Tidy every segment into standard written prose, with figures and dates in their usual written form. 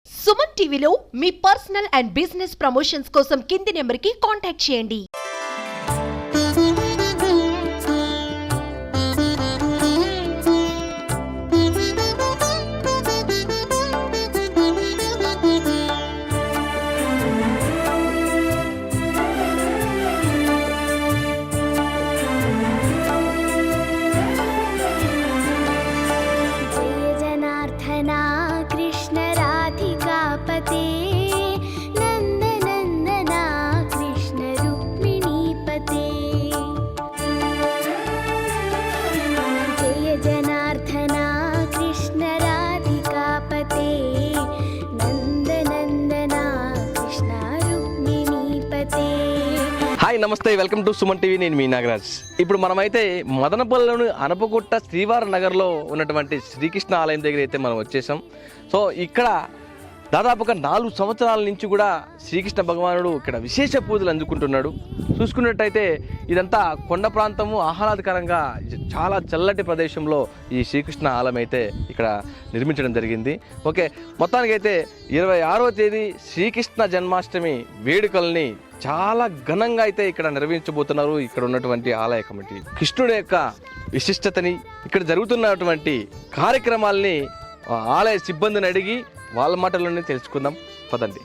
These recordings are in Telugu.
సుమన్ టీవీలో మీ పర్సనల్ అండ్ బిజినెస్ ప్రమోషన్స్ కోసం కింది నెంబర్కి కాంటాక్ట్ చేయండి. హాయ్ నమస్తే, వెల్కమ్ టు సుమన్ టీవీ. నేను మీ నాగరాజ్. ఇప్పుడు మనమైతే మదనపల్లిలోని అనపగుట్ట శ్రీవారి నగర్లో ఉన్నటువంటి శ్రీకృష్ణ ఆలయం దగ్గర అయితే మనం వచ్చేసాం. సో ఇక్కడ దాదాపుగా 4 సంవత్సరాల నుంచి కూడా శ్రీకృష్ణ భగవానుడు ఇక్కడ విశేష పూజలు అందుకుంటున్నాడు. చూసుకున్నట్టయితే ఇదంతా కొండ ప్రాంతము, ఆహ్లాదకరంగా చాలా చల్లటి ప్రదేశంలో ఈ శ్రీకృష్ణ ఆలయం అయితే ఇక్కడ నిర్మించడం జరిగింది. ఓకే, మొత్తానికైతే 26వ తేదీ శ్రీకృష్ణ జన్మాష్టమి వేడుకల్ని చాలా ఘనంగా అయితే ఇక్కడ నిర్వహించబోతున్నారు ఇక్కడ ఉన్నటువంటి ఆలయ కమిటీ. కృష్ణుడి యొక్క విశిష్టతని, ఇక్కడ జరుగుతున్నటువంటి కార్యక్రమాల్ని ఆలయ సిబ్బందిని అడిగి వాళ్ళ మాటల్లోనే తెలుసుకుందాం. పదండి.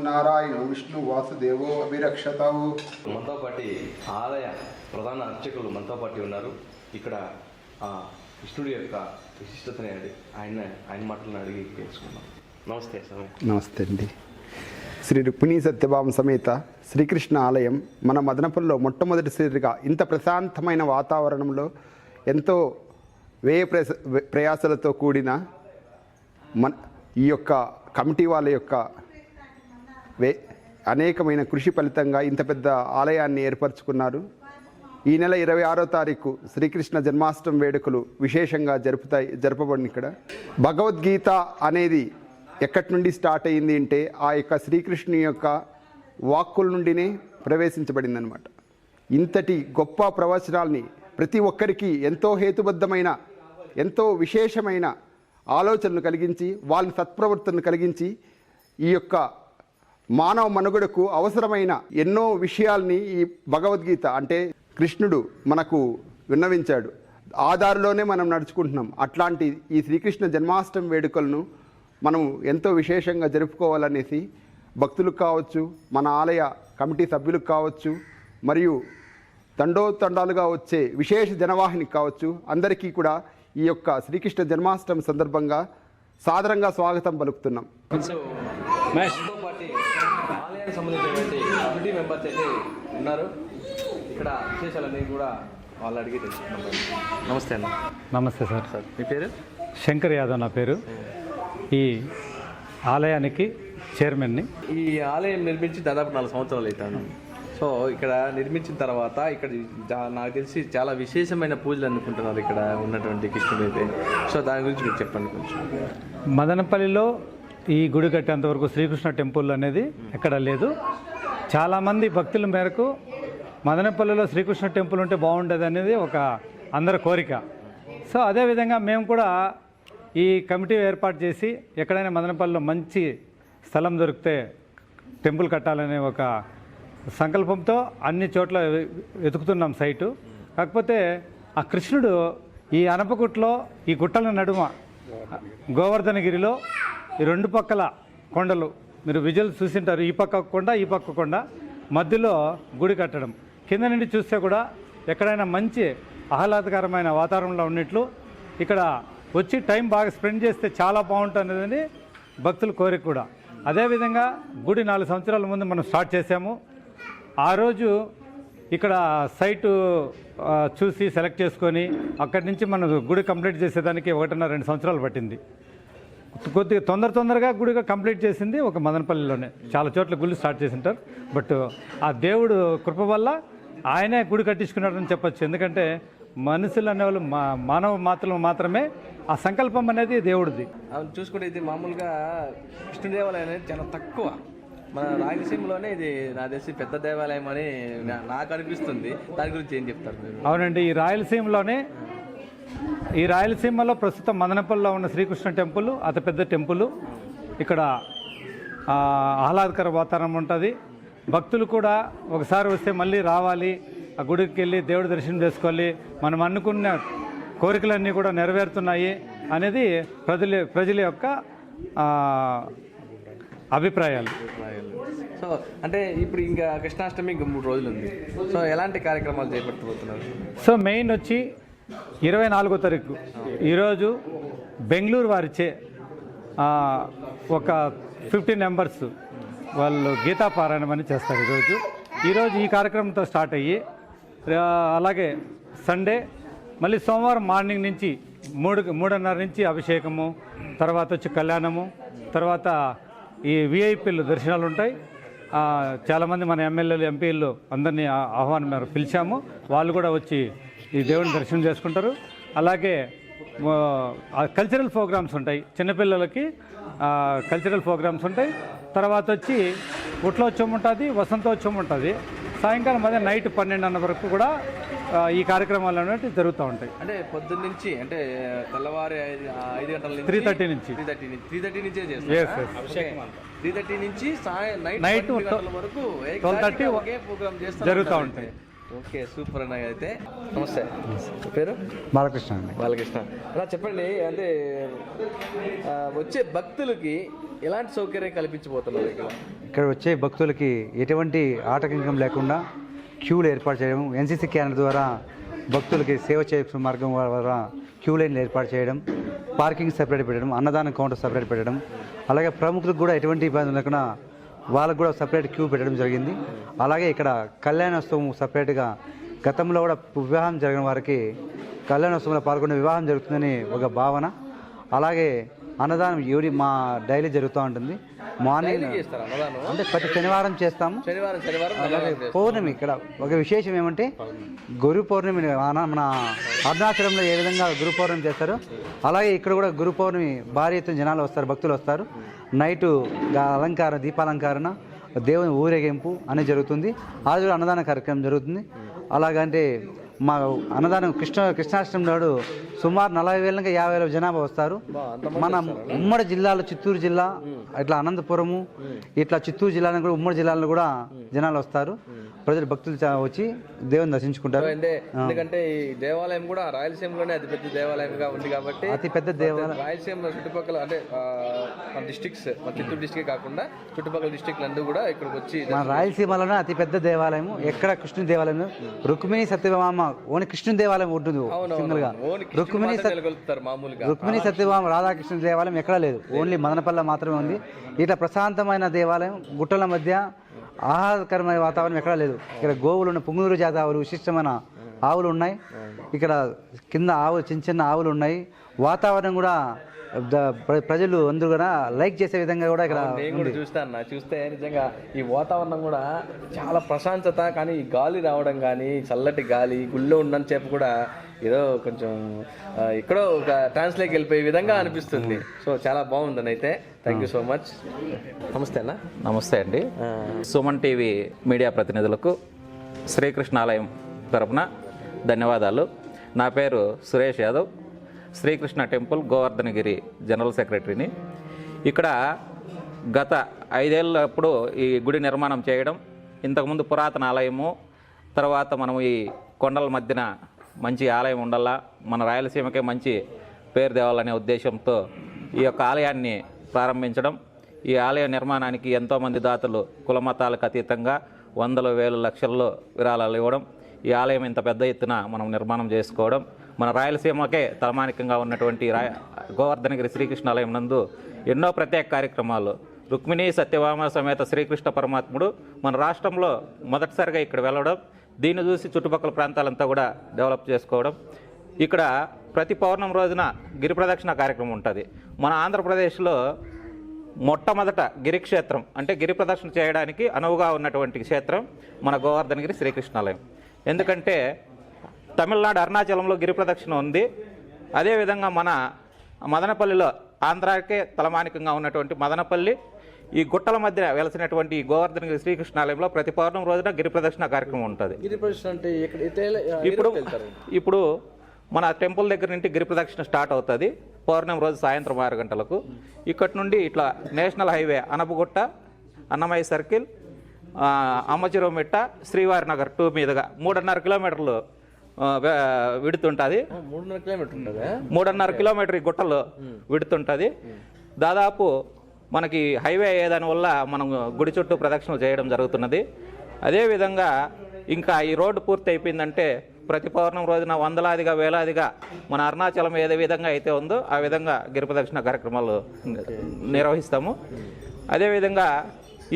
నారాయణ విష్ణు వాసుదేవో అభిరక్షతవు. మనతో పాటు ఆలయ ప్రధాన అర్చకులు మనతో పాటు ఉన్నారు. ఇక్కడ కృష్ణుడి యొక్క విశిష్టతని ఆయన మాటలను అడిగి తెలుసుకుందాం. నమస్తే సార్. నమస్తే అండి. శ్రీ రుక్మిణీ సత్యభామ సమేత శ్రీకృష్ణ ఆలయం మన మదనపల్లిలో మొట్టమొదటిసారిగా ఇంత ప్రశాంతమైన వాతావరణంలో ఎంతో ప్రయాసాలతో కూడిన ఈ యొక్క కమిటీ వాళ్ళ యొక్క అనేకమైన కృషి ఫలితంగా ఇంత పెద్ద ఆలయాన్ని ఏర్పరచుకున్నారు. ఈ నెల 26వ తారీఖు శ్రీకృష్ణ జన్మాష్టమి వేడుకలు విశేషంగా జరపబడిన ఇక్కడ భగవద్గీత అనేది ఎక్కడి నుండి స్టార్ట్ అయ్యింది అంటే ఆ యొక్క శ్రీకృష్ణుని యొక్క వాక్కుల నుండినే ప్రవేశించబడిందనమాట. ఇంతటి గొప్ప ప్రవచనాల్ని ప్రతి ఒక్కరికి ఎంతో హేతుబద్ధమైన, ఎంతో విశేషమైన ఆలోచనలు కలిగించి, వాళ్ళని సత్ప్రవర్తనను కలిగించి ఈ యొక్క మానవ మనుగడకు అవసరమైన ఎన్నో విషయాల్ని ఈ భగవద్గీత అంటే కృష్ణుడు మనకు విన్నవించాడు. ఆ దారిలోనే మనం నడుచుకుంటున్నాం. అట్లాంటి ఈ శ్రీకృష్ణ జన్మాష్టమి వేడుకలను మనం ఎంతో విశేషంగా జరుపుకోవాలనేసి భక్తులకు కావచ్చు, మన ఆలయ కమిటీ సభ్యులకు కావచ్చు, మరియు తండోతండాలుగా వచ్చే విశేష జనవాహినికి కావచ్చు, అందరికీ కూడా ఈ యొక్క శ్రీకృష్ణ జన్మాష్టమి సందర్భంగా సాదరంగా స్వాగతం పలుకుతున్నాం. ఆలయానికి సంబంధించినటువంటి కమిటీ మెంబర్స్ అయితే ఉన్నారు. ఇక్కడ విశేషాలన్నీ కూడా వాళ్ళు అడిగి తెలుసుకున్నాం. నమస్తే అన్న. నమస్తే సార్. మీ పేరు? శంకర్ యాదవ్ నా పేరు. ఈ ఆలయానికి చైర్మన్ని. ఈ ఆలయం నిర్మించి దాదాపు 4 సంవత్సరాలు అవుతాను. సో ఇక్కడ నిర్మించిన తర్వాత ఇక్కడ నాకు తెలిసి చాలా విశేషమైన పూజలు అనుకుంటున్నారు ఇక్కడ ఉన్నటువంటి కృష్ణుడు అయితే. సో దాని గురించి మీరు చెప్పండి కొంచెం. మదనపల్లిలో ఈ గుడి కట్టేంతవరకు శ్రీకృష్ణ టెంపుల్ అనేది ఎక్కడ లేదు. చాలామంది భక్తుల మేరకు మదనపల్లిలో శ్రీకృష్ణ టెంపుల్ ఉంటే బాగుండేది అనేది ఒక అందరి కోరిక. సో అదేవిధంగా మేము కూడా ఈ కమిటీ ఏర్పాటు చేసి ఎక్కడైనా మదనపల్లిలో మంచి స్థలం దొరికితే టెంపుల్ కట్టాలనే ఒక సంకల్పంతో అన్ని చోట్ల వెతుకుతున్నాం సైటు. కాకపోతే ఆ కృష్ణుడు ఈ అనపగుట్లో ఈ గుట్టల నడుమ గోవర్ధనగిరిలో ఈ 2 పక్కల కొండలు మీరు విజువల్స్ చూసింటారు. ఈ పక్క కొండ, ఈ పక్క కొండ, మధ్యలో గుడి కట్టడం. కింద నుండి చూస్తే కూడా ఎక్కడైనా మంచి ఆహ్లాదకరమైన వాతావరణంలో ఉన్నట్లు ఇక్కడ వచ్చి టైం బాగా స్పెండ్ చేస్తే చాలా బాగుంటుందని భక్తుల కోరిక కూడా. అదేవిధంగా గుడి 4 సంవత్సరాల ముందు మనం స్టార్ట్ చేసాము. ఆ రోజు ఇక్కడ సైటు చూసి సెలెక్ట్ చేసుకొని అక్కడి నుంచి మనం గుడి కంప్లీట్ చేసేదానికి 1.5-2 సంవత్సరాలు పట్టింది. కొద్దిగా తొందరగా గుడిగా కంప్లీట్ చేసింది ఒక మదనపల్లిలోనే. చాలా చోట్ల గుళ్ళు స్టార్ట్ చేసింటారు. బట్ ఆ దేవుడు కృప వల్ల ఆయనే గుడి కట్టించుకున్నాడని చెప్పచ్చు. ఎందుకంటే మనుషులు అనేవాళ్ళు మానవ మాత్రమే ఆ సంకల్పం అనేది దేవుడిది. చూసుకుంటే ఇది మామూలుగా కృష్ణ దేవాలయం అనేది చాలా తక్కువ. మన రాయలసీమలోనే ఇది నా తెలిసి పెద్ద దేవాలయం అని నాకు అనిపిస్తుంది. దాని గురించి ఏం చెప్తారు మీరు? అవునండి, ఈ రాయలసీమలోనే ఈ రాయలసీమలో ప్రస్తుతం మదనపల్లిలో ఉన్న శ్రీకృష్ణ టెంపుల్ అతిపెద్ద టెంపుల్. ఇక్కడ ఆహ్లాదకర వాతావరణం ఉంటుంది. భక్తులు కూడా ఒకసారి వస్తే మళ్ళీ రావాలి, ఆ గుడికి వెళ్ళి దేవుడి దర్శనం చేసుకోవాలి, మనం అనుకున్న కోరికలన్నీ కూడా నెరవేరుతున్నాయి అనేది ప్రజల యొక్క అభిప్రాయాలు. సో అంటే ఇప్పుడు ఇంకా కృష్ణాష్టమి ఇంకా 3 రోజులు ఉంది. సో ఎలాంటి కార్యక్రమాలు చేపట్టబోతున్నారు? సో మెయిన్ వచ్చి 24వ తారీఖు ఈరోజు బెంగళూరు వారిచే ఒక 15 మెంబర్స్ వాళ్ళు గీతా పారాయణం అని చేస్తారు. ఈరోజు ఈ కార్యక్రమంతో స్టార్ట్ అయ్యి అలాగే సండే మళ్ళీ సోమవారం మార్నింగ్ నుంచి 3:30 నుంచి అభిషేకము, తర్వాత వచ్చి కళ్యాణము, తర్వాత ఈ విఐపీలు దర్శనాలు ఉంటాయి. చాలామంది మన ఎమ్మెల్యేలు ఎంపీలు అందరినీ ఆహ్వానం మేర పిలిచాము, వాళ్ళు కూడా వచ్చి ఈ దేవుని దర్శనం చేసుకుంటారు. అలాగే కల్చరల్ ప్రోగ్రామ్స్ ఉంటాయి, చిన్నపిల్లలకి కల్చరల్ ప్రోగ్రామ్స్ ఉంటాయి. తర్వాత వచ్చి ఉట్లోత్సవం ఉంటుంది, వసంతోత్సవం ఉంటుంది. సాయంకాలం అదే నైట్ 12:00 వరకు కూడా ఈ కార్యక్రమాలు అనేవి జరుగుతూ ఉంటాయి. అంటే పొద్దున్న నుంచి అంటే తెల్లవారి 5 గంటల నుంచి 3:30 నుంచి 3:30 నుంచే Yes, చేస్తారు. yes. 3:30 నుంచి నైట్ 12 గంటల వరకు 12:30 ఒకే ప్రోగ్రామ్ జరుగుతూ ఉంటాయి. ఓకే, సూపర్ అన్న. అయితే నమస్తే, పేరు? బాలకృష్ణ అండి. బాలకృష్ణ అలా చెప్పండి. అంటే వచ్చే భక్తులకి ఎలాంటి సౌకర్యం కల్పించబోతున్నారు ఇక్కడ వచ్చే భక్తులకి ఎటువంటి ఆటంకం లేకుండా క్యూలు ఏర్పాటు చేయడం, ఎన్సీసీ క్యానర్ ద్వారా భక్తులకి సేవ చేసే మార్గం ద్వారా క్యూ లైన్లు ఏర్పాటు చేయడం, పార్కింగ్ సపరేట్ పెట్టడం, అన్నదానం కౌంటర్ సపరేట్ పెట్టడం, అలాగే ప్రముఖులకు కూడా ఎటువంటి ఇబ్బంది లేకుండా వాళ్ళకు కూడా సపరేట్ క్యూ పెట్టడం జరిగింది. అలాగే ఇక్కడ కళ్యాణోత్సవం సపరేట్గా గతంలో కూడా వివాహం జరిగిన వారికి కళ్యాణోత్సవంలో పాల్గొనే వివాహం జరుగుతుందని ఒక భావన. అలాగే అన్నదానం మా డైలీ జరుగుతూ ఉంటుంది. మార్నింగ్ అంటే ప్రతి శనివారం చేస్తాము. అలాగే పౌర్ణమి ఇక్కడ ఒక విశేషం ఏమంటే గురు పౌర్ణమి మన అరుణాచలంలో ఏ విధంగా గురు పౌర్ణమి చేస్తారో అలాగే ఇక్కడ కూడా గురు పౌర్ణమి భారీ ఎత్తున జనాలు వస్తారు, భక్తులు వస్తారు. నైటు అలంకార దీపాలంకరణ, దేవుని ఊరేగింపు అనేది జరుగుతుంది. ఆ రోజు అన్నదాన కార్యక్రమం జరుగుతుంది. అలాగంటే మా అన్నదానం కృష్ణాష్టమి నాడు సుమారు 40,000 నుంచి 50,000 జనాభా వస్తారు. మన ఉమ్మడి జిల్లాలో చిత్తూరు జిల్లా, ఇట్లా అనంతపురము, ఇట్లా చిత్తూరు జిల్లాలో కూడా ఉమ్మడి జిల్లాలో కూడా జనాలు వస్తారు. ప్రజలు భక్తులు వచ్చి దేవుని దర్శించుకుంటారు. ఎందుకంటే ఈ దేవాలయం కూడా రాయలసీమలోనే అతి పెద్ద దేవాలయంగా ఉంది కాబట్టి అతి పెద్ద దేవాలయం రాయలసీమ చుట్టుపక్కల అంటే మన డిస్ట్రిక్ట్స్, మన చిత్తూరు డిస్ట్రిక్ట్ కాకుండా చుట్టుపక్కల డిస్ట్రిక్ట్లు అందరూ కూడా ఇక్కడికి వచ్చి మన రాయలసీమలోనే అతి పెద్ద దేవాలయం. ఎక్కడ కృష్ణుని దేవాలయం, రుక్మిణి సత్యభామ ఓన్లీ కృష్ణుని దేవాలయం ఉంటుంది సింగిల్ గా. రుక్మిణి సత్యభామ రాధాకృష్ణ దేవాలయం ఎక్కడా లేదు, ఓన్లీ మదనపల్లి మాత్రమే ఉంది. ఇట్లా ప్రశాంతమైన దేవాలయం, గుట్టల మధ్య ఆహ్లాదకరమైన వాతావరణం ఎక్కడా లేదు. ఇక్కడ గోవులు ఉన్న పుంగనూరు జాతి ఆవులు, విశిష్టమైన ఆవులు ఉన్నాయి. ఇక్కడ కింద ఆవులు, చిన్న చిన్న ఆవులు ఉన్నాయి. వాతావరణం కూడా ప్రజలు అందరూ కూడా లైక్ చేసే విధంగా కూడా ఇక్కడ చూస్తే నిజంగా ఈ వాతావరణం కూడా చాలా ప్రశాంతత. కానీ ఈ గాలి రావడం కానీ చల్లటి గాలి గుళ్ళో ఉన్నంత సేపు కూడా ఏదో కొంచెం ఎక్కడో ఒక ట్రాన్స్లోకి వెళ్ళిపోయే విధంగా అనిపిస్తుంది. సో చాలా బాగుందని అయితే థ్యాంక్ యూ సో మచ్. నమస్తే అన్న. నమస్తే అండి. సుమన్ టీవీ మీడియా ప్రతినిధులకు శ్రీకృష్ణాలయం తరపున ధన్యవాదాలు. నా పేరు సురేష్ యాదవ్, శ్రీకృష్ణ టెంపుల్ గోవర్ధనగిరి జనరల్ సెక్రటరీని. ఇక్కడ గత 5 ఏళ్ళప్పుడు ఈ గుడి నిర్మాణం చేయడం, ఇంతకుముందు పురాతన ఆలయము, తర్వాత మనం ఈ కొండల మధ్యన మంచి ఆలయం ఉండాలా, మన రాయలసీమకే మంచి పేరు తేవాలనే ఉద్దేశంతో ఈ యొక్క ఆలయాన్ని ప్రారంభించడం. ఈ ఆలయ నిర్మాణానికి ఎంతోమంది దాతలు కులమతాలకు అతీతంగా వందలు వేలు లక్షల్లో విరాళాలు ఇవ్వడం, ఈ ఆలయం ఇంత పెద్ద ఎత్తున మనం నిర్మాణం చేసుకోవడం, మన రాయలసీమకే తలమానికంగా ఉన్నటువంటి గోవర్ధనగిరి శ్రీకృష్ణాలయం నందు ఎన్నో ప్రత్యేక కార్యక్రమాలు. రుక్మిణీ సత్యభామ సమేత శ్రీకృష్ణ పరమాత్ముడు మన రాష్ట్రంలో మొదటిసారిగా ఇక్కడ వెళ్ళడం, దీన్ని చూసి చుట్టుపక్కల ప్రాంతాలంతా కూడా డెవలప్ చేసుకోవడం. ఇక్కడ ప్రతి పౌర్ణమి రోజున గిరి ప్రదక్షిణ కార్యక్రమం ఉంటుంది. మన ఆంధ్రప్రదేశ్లో మొట్టమొదట గిరిక్షేత్రం అంటే గిరి ప్రదక్షిణ చేయడానికి అనువుగా ఉన్నటువంటి క్షేత్రం మన గోవర్ధనగిరి శ్రీకృష్ణాలయం. ఎందుకంటే తమిళనాడు అరుణాచలంలో గిరి ప్రదక్షిణ ఉంది. అదేవిధంగా మన మదనపల్లిలో ఆంధ్రాకే తలమానికంగా ఉన్నటువంటి మదనపల్లి, ఈ గుట్టల మధ్య వెలసినటువంటి ఈ గోవర్ధనగిరి శ్రీకృష్ణాలయంలో ప్రతి పౌర్ణమి రోజున గిరి ప్రదక్షిణ కార్యక్రమం ఉంటుంది. గిరి ప్రదక్షిణ అంటే ఇప్పుడు మన టెంపుల్ దగ్గర నుండి గిరి ప్రదక్షిణ స్టార్ట్ అవుతుంది పౌర్ణమి రోజు సాయంత్రం 6 గంటలకు. ఇక్కడి నుండి ఇట్లా నేషనల్ హైవే అనపగుట్ట, అన్నమయ్య సర్కిల్, అమ్మచిరుమిట్ట, శ్రీవారి నగర్ 2 మీదుగా 3.5 కిలోమీటర్లు విడుతుంటుంది. 3.5 కిలోమీటర్ ఉంటుంది. 3.5 కిలోమీటర్ ఈ గుట్టలు విడుతుంటుంది. దాదాపు మనకి హైవే అయ్యేదాని వల్ల మనం గుడి చుట్టూ ప్రదక్షిణలు చేయడం జరుగుతున్నది. అదేవిధంగా ఇంకా ఈ రోడ్డు పూర్తి అయిపోయిందంటే ప్రతి పౌర్ణమి రోజున వందలాదిగా వేలాదిగా మన అరుణాచలం ఏ విధంగా అయితే ఉందో ఆ విధంగా గిరి ప్రదక్షిణ కార్యక్రమాలు నిర్వహిస్తాము. అదేవిధంగా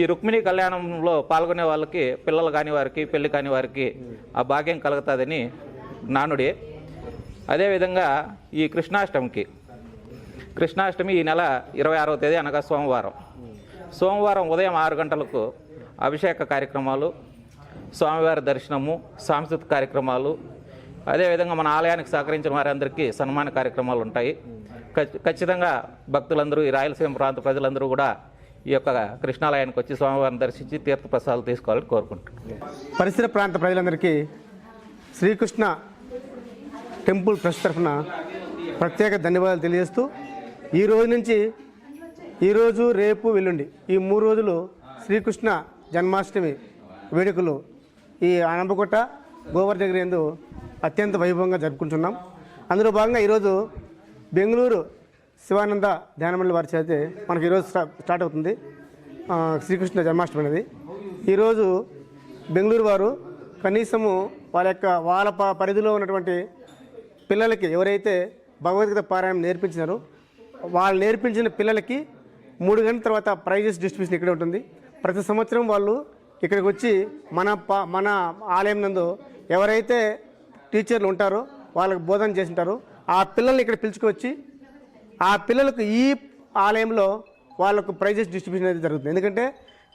ఈ రుక్మిణి కళ్యాణంలో పాల్గొనే వాళ్ళకి, పిల్లలు కాని వారికి, పెళ్లి కాని వారికి ఆ భాగ్యం కలుగుతుందని నానుడి. అదేవిధంగా ఈ కృష్ణాష్టమి ఈ నెల 26వ తేదీ అనగా సోమవారం ఉదయం 6 గంటలకు అభిషేక కార్యక్రమాలు, స్వామివారి దర్శనము, సాంస్కృతిక కార్యక్రమాలు, అదేవిధంగా మన ఆలయానికి సహకరించిన వారందరికీ సన్మాన కార్యక్రమాలు ఉంటాయి. ఖచ్చితంగా భక్తులందరూ, ఈ రాయలసీమ ప్రాంత ప్రజలందరూ కూడా ఈ యొక్క కృష్ణాలయానికి వచ్చి స్వామివారిని దర్శించి తీర్థప్రసాదాలు తీసుకోవాలని కోరుకుంటున్నాను. పరిసర ప్రాంత ప్రజలందరికీ శ్రీకృష్ణ టెంపుల్ ట్రస్ట్ తరఫున ప్రత్యేక ధన్యవాదాలు తెలియజేస్తూ, ఈరోజు రేపు ఎల్లుండి ఈ 3 రోజులు శ్రీకృష్ణ జన్మాష్టమి వేడుకలు ఈ అనపగుట్ట గోవర్ధనగిరి యందు అత్యంత వైభవంగా జరుపుకుంటున్నాం. అందులో భాగంగా ఈరోజు బెంగళూరు శివానంద ధ్యానమండలి వారి చేత మనకి ఈరోజు స్టార్ట్ అవుతుంది శ్రీకృష్ణ జన్మాష్టమి అనేది. ఈరోజు బెంగళూరు వారు కనీసము వాళ్ళ పరిధిలో ఉన్నటువంటి పిల్లలకి ఎవరైతే భగవద్గీత పారాయణం నేర్పించినారో వాళ్ళు నేర్పించిన పిల్లలకి 3 గంటల తర్వాత ప్రైజెస్ డిస్ట్రిబ్యూషన్ ఇక్కడే ఉంటుంది. ప్రతి సంవత్సరం వాళ్ళు ఇక్కడికి వచ్చి మన ఆలయం నందు ఎవరైతే టీచర్లు ఉంటారో వాళ్ళకి బోధన చేసి ఉంటారో ఆ పిల్లల్ని ఇక్కడ పిలుచుకొచ్చి ఆ పిల్లలకు ఈ ఆలయంలో వాళ్ళకు ప్రైజెస్ డిస్ట్రిబ్యూషన్ అనేది జరుగుతుంది. ఎందుకంటే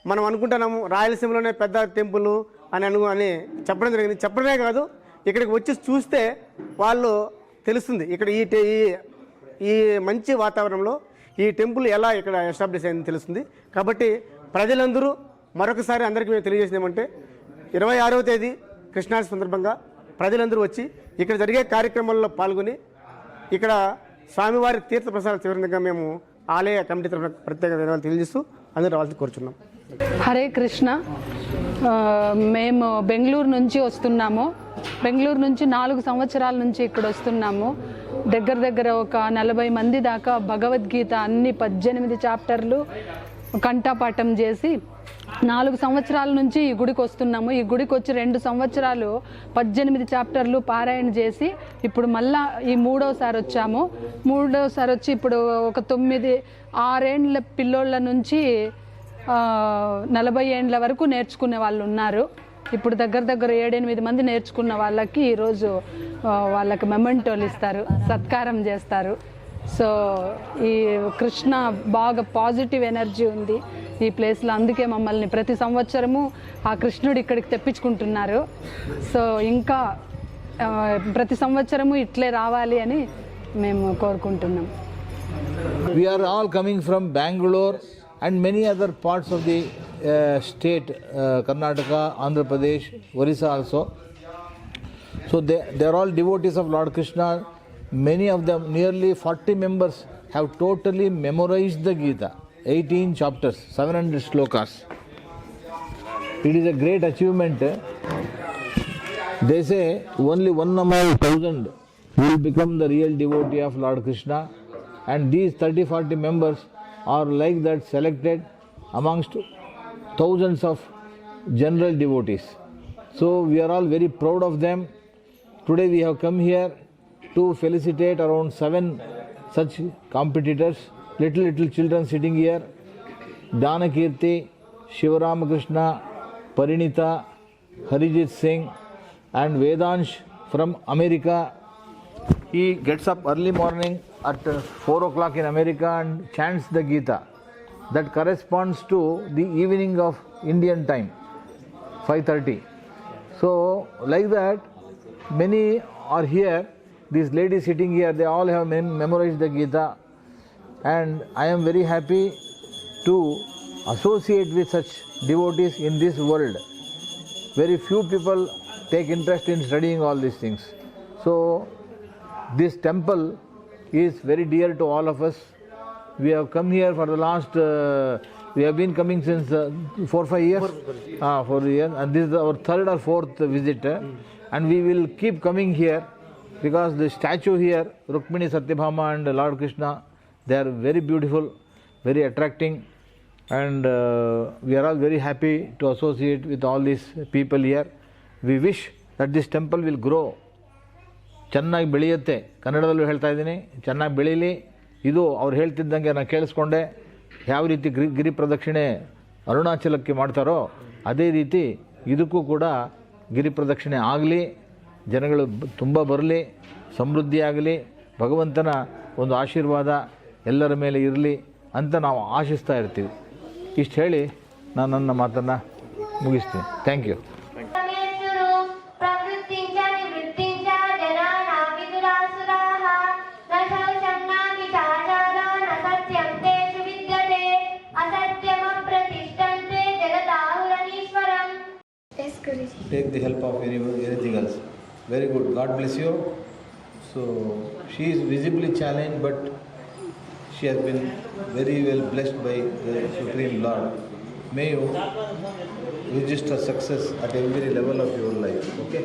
మనం అనుకుంటున్నాము రాయలసీమలోనే పెద్ద టెంపుల్ అని చెప్పడం జరిగింది. చెప్పడమే కాదు, ఇక్కడికి వచ్చి చూస్తే వాళ్ళు తెలుస్తుంది ఇక్కడ ఈ మంచి వాతావరణంలో ఈ టెంపుల్ ఎలా ఇక్కడ ఎస్టాబ్లిష్ అయిందని తెలుస్తుంది. కాబట్టి ప్రజలందరూ మరొకసారి అందరికీ మేము తెలియజేసినామంటే 26వ తేదీ కృష్ణాష్టమి సందర్భంగా ప్రజలందరూ వచ్చి ఇక్కడ జరిగే కార్యక్రమాల్లో పాల్గొని ఇక్కడ స్వామివారి తీర్థ ప్రసాదాలు చివరిగా మేము ఆలయ కమిటీ తరఫున ప్రత్యేక ధన్యవాదాలు తెలియజేస్తూ అందరూ రావాల్సి కోరుచున్నాం. హరే కృష్ణ. మేము బెంగళూరు నుంచి వస్తున్నాము. బెంగళూరు నుంచి 4 సంవత్సరాల నుంచి ఇక్కడ వస్తున్నాము. దగ్గర ఒక 40 మంది దాకా భగవద్గీత అన్ని 18 చాప్టర్లు కంఠపాఠం చేసి 4 సంవత్సరాల నుంచి ఈ గుడికి వస్తున్నాము. ఈ గుడికి వచ్చి 2 సంవత్సరాలు 18 చాప్టర్లు పారాయణ చేసి ఇప్పుడు మళ్ళా ఈ 3వసారి వచ్చాము. 3వసారి వచ్చి ఇప్పుడు ఒక 6 ఏండ్ల పిల్లోళ్ళ నుంచి 40 ఏండ్ల వరకు నేర్చుకునే వాళ్ళు ఉన్నారు. ఇప్పుడు దగ్గర 7-8 మంది నేర్చుకున్న వాళ్ళకి ఈరోజు వాళ్ళకి మెమెంటోలు ఇస్తారు, సత్కారం చేస్తారు. సో ఈ కృష్ణ బాగా పాజిటివ్ ఎనర్జీ ఉంది ఈ ప్లేస్లో. అందుకే మమ్మల్ని ప్రతి సంవత్సరము ఆ కృష్ణుడు ఇక్కడికి తెప్పించుకుంటున్నారు. సో ఇంకా ప్రతి సంవత్సరము ఇట్లే రావాలి అని మేము కోరుకుంటున్నాం. We are all coming from Bangalore and many other parts of the state, Karnataka, Andhra Pradesh, Orissa also. So they are all devotees of Lord Krishna. Many of them, nearly 40 members, have totally memorized the Gita, 18 chapters, 700 slokas. It is a great achievement. They say only 1 among 1,000 will become the real devotee of Lord Krishna, and these 30-40 members are like that selected amongst thousands of general devotees. So we are all very proud of them. Today we have come here to felicitate around 7 such competitors, little children sitting here. Danakirti, Shivaramakrishna, Parinita, Harijit Singh and Vedansh from America. He gets up early morning at 4 o'clock in America and chants the Gita. That corresponds to the evening of Indian time, 5:30. So like that, many are here. These ladies sitting here, they all have memorized the Gita, and I am very happy to associate with such devotees in this world. Very few people take interest in studying all these things. So this temple is very dear to all of us. We have come here for the last, we have been coming since 4-5 years. 4 years, and this is our 3rd or 4th visit. And we will keep coming here because the statue here, Rukmini Satyabhama and Lord Krishna, they are very beautiful, very attracting, and we are all very happy to associate with all these people here. We wish that this temple will grow. ಚೆನ್ನಾಗಿ ಬೆಳೆಯುತ್ತೆ, ಕನ್ನಡದಲ್ಲೂ ಹೇಳ್ತಾ ಇದ್ದೀನಿ, ಚೆನ್ನಾಗಿ ಬೆಳೀಲಿ. ಇದು ಅವ್ರು ಹೇಳ್ತಿದ್ದಂಗೆ ನಾನು ಕೇಳಿಸ್ಕೊಂಡೆ, ಯಾವ ರೀತಿ ಗಿರಿ ಪ್ರದಕ್ಷಿಣೆ ಅರುಣಾಚಲಕ್ಕೆ ಮಾಡ್ತಾರೋ ಅದೇ ರೀತಿ ಇದಕ್ಕೂ ಕೂಡ ಗಿರಿ ಪ್ರದಕ್ಷಿಣೆ ಆಗಲಿ, ಜನಗಳು ತುಂಬ ಬರಲಿ, ಸಮೃದ್ಧಿಯಾಗಲಿ, ಭಗವಂತನ ಒಂದು ಆಶೀರ್ವಾದ ಎಲ್ಲರ ಮೇಲೆ ಇರಲಿ ಅಂತ ನಾವು ಆಶಿಸ್ತಾ ಇರ್ತೀವಿ. ಇಷ್ಟು ಹೇಳಿ ನಾನು ನನ್ನ ಮಾತನ್ನು ಮುಗಿಸ್ತೀನಿ. Thank you. Take the help of anything else. Very good. God bless you. So she is visibly challenged, but she has been very well blessed by the Supreme Lord. May you register success at every level of your life. Okay.